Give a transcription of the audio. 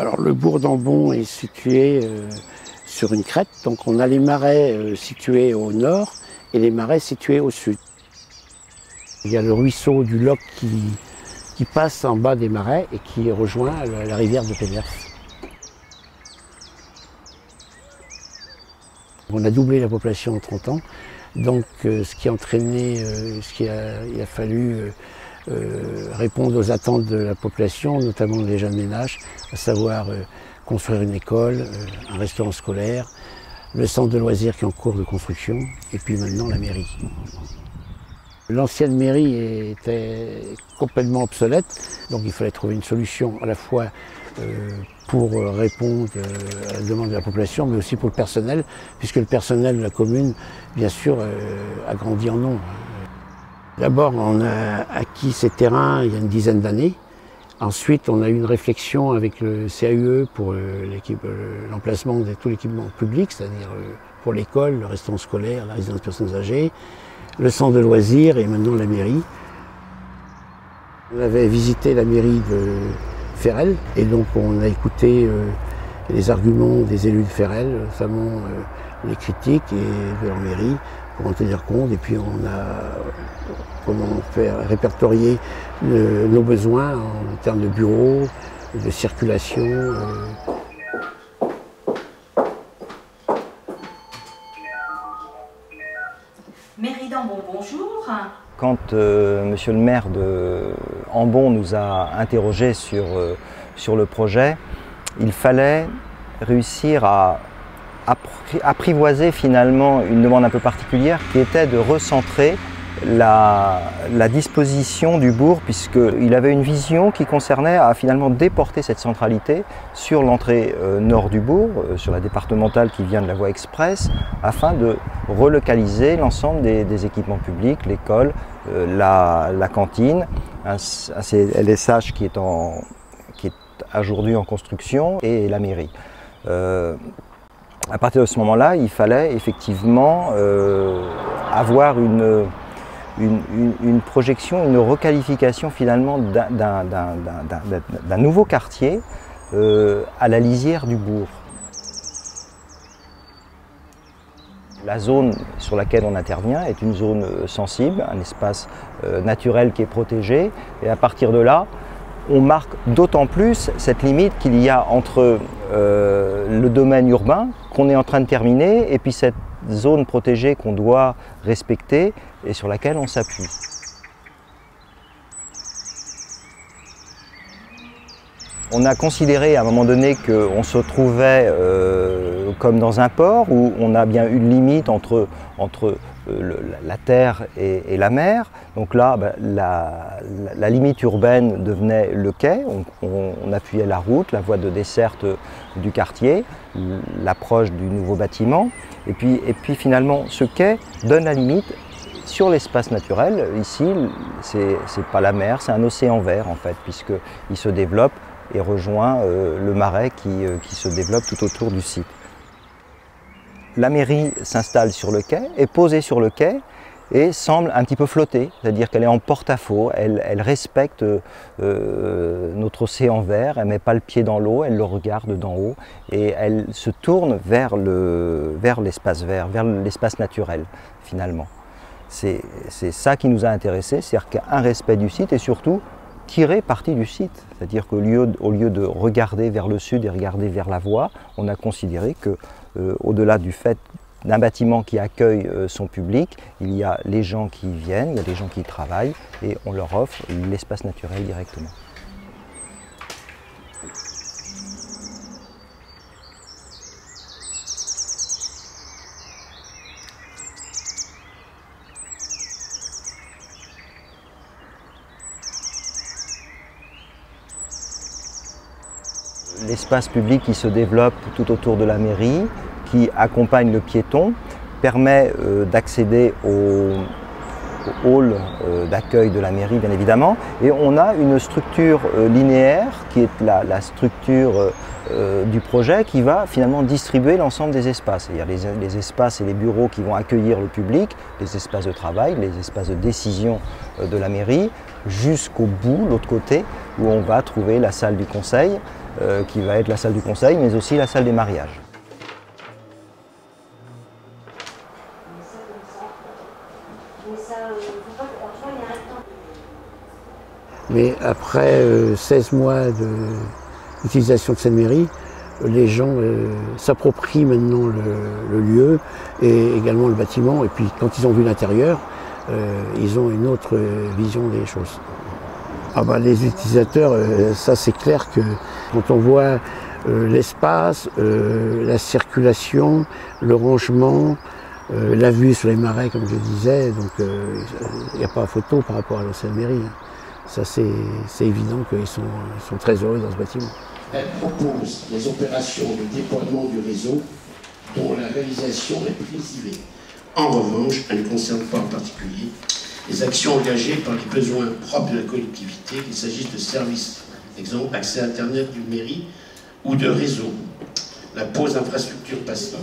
Alors le bourg d'Ambon est situé sur une crête, donc on a les marais situés au nord et les marais situés au sud. Il y a le ruisseau du Loc qui passe en bas des marais et qui rejoint la rivière de Péners. On a doublé la population en 30 ans, donc ce qui a entraîné, il a fallu répondre aux attentes de la population, notamment des jeunes ménages, à savoir construire une école, un restaurant scolaire, le centre de loisirs qui est en cours de construction, et puis maintenant la mairie. L'ancienne mairie était complètement obsolète, donc il fallait trouver une solution à la fois pour répondre à la demande de la population, mais aussi pour le personnel, puisque le personnel de la commune, bien sûr, a grandi en nombre. D'abord, on a acquis ces terrains il y a une dizaine d'années. Ensuite, on a eu une réflexion avec le CAUE pour l'emplacement de tout l'équipement public, c'est-à-dire pour l'école, le restaurant scolaire, la résidence des personnes âgées, le centre de loisirs et maintenant la mairie. On avait visité la mairie de Ferrel et donc on a écouté les arguments des élus de Ferrel, notamment les critiques et de leur mairie, pour en tenir compte. Et puis on a répertorier nos besoins en termes de bureaux, de circulation. Mairie d'Ambon, bonjour. Quand monsieur le maire de Ambon nous a interrogés sur le projet, il fallait réussir à apprivoiser finalement une demande un peu particulière qui était de recentrer la disposition du bourg, puisqu'il avait une vision qui concernait à finalement déporter cette centralité sur l'entrée nord du bourg, sur la départementale qui vient de la voie express, afin de relocaliser l'ensemble des équipements publics, l'école, la cantine, un LSH qui est aujourd'hui en construction, et la mairie. À partir de ce moment-là, il fallait effectivement avoir une projection, une requalification finalement d'un nouveau quartier à la lisière du bourg. La zone sur laquelle on intervient est une zone sensible, un espace naturel qui est protégé, et à partir de là, on marque d'autant plus cette limite qu'il y a entre le domaine urbain qu'on est en train de terminer et puis cette zone protégée qu'on doit respecter et sur laquelle on s'appuie. On a considéré à un moment donné qu'on se trouvait comme dans un port où on a bien une limite entre la terre et la mer. Donc là, la limite urbaine devenait le quai. On appuyait la route, la voie de desserte du quartier, l'approche du nouveau bâtiment. Et puis finalement, ce quai donne la limite sur l'espace naturel. Ici, c'est pas la mer, c'est un océan vert en fait, puisqu'il se développe et rejoint le marais qui se développe tout autour du site. La mairie s'installe sur le quai, est posée sur le quai et semble un petit peu flotter, c'est-à-dire qu'elle est en porte-à-faux, elle respecte notre océan vert, elle ne met pas le pied dans l'eau, elle le regarde d'en haut et elle se tourne vers l'espace vert, vers l'espace naturel finalement. C'est ça qui nous a intéressés, c'est-à-dire qu'il y a un respect du site et surtout tirer parti du site, c'est-à-dire qu'au lieu de regarder vers le sud et regarder vers la voie, on a considéré que au-delà du fait d'un bâtiment qui accueille son public, il y a les gens qui viennent, il y a les gens qui y travaillent et on leur offre l'espace naturel directement. L'espace public qui se développe tout autour de la mairie, qui accompagne le piéton, permet d'accéder au hall d'accueil de la mairie, bien évidemment. Et on a une structure linéaire qui est la structure du projet qui va finalement distribuer l'ensemble des espaces. Il y a les espaces et les bureaux qui vont accueillir le public, les espaces de travail, les espaces de décision de la mairie, jusqu'au bout, l'autre côté, où on va trouver la salle du conseil, qui va être la salle du conseil, mais aussi la salle des mariages. Mais après 16 mois d'utilisation de cette mairie, les gens s'approprient maintenant le lieu et également le bâtiment. Et puis quand ils ont vu l'intérieur, ils ont une autre vision des choses. Ah bah, les utilisateurs, ça c'est clair que quand on voit l'espace, la circulation, le rangement, la vue sur les marais comme je disais, donc il n'y a pas photo par rapport à l'ancienne mairie. Ça c'est évident qu'ils sont très heureux dans ce bâtiment. Elle propose des opérations de déploiement du réseau dont la réalisation est prisivée. En revanche, elle ne concerne pas en particulier les actions engagées par les besoins propres de la collectivité, qu'il s'agisse de services, exemple accès à Internet d'une mairie ou de réseau, la pose d'infrastructures passives.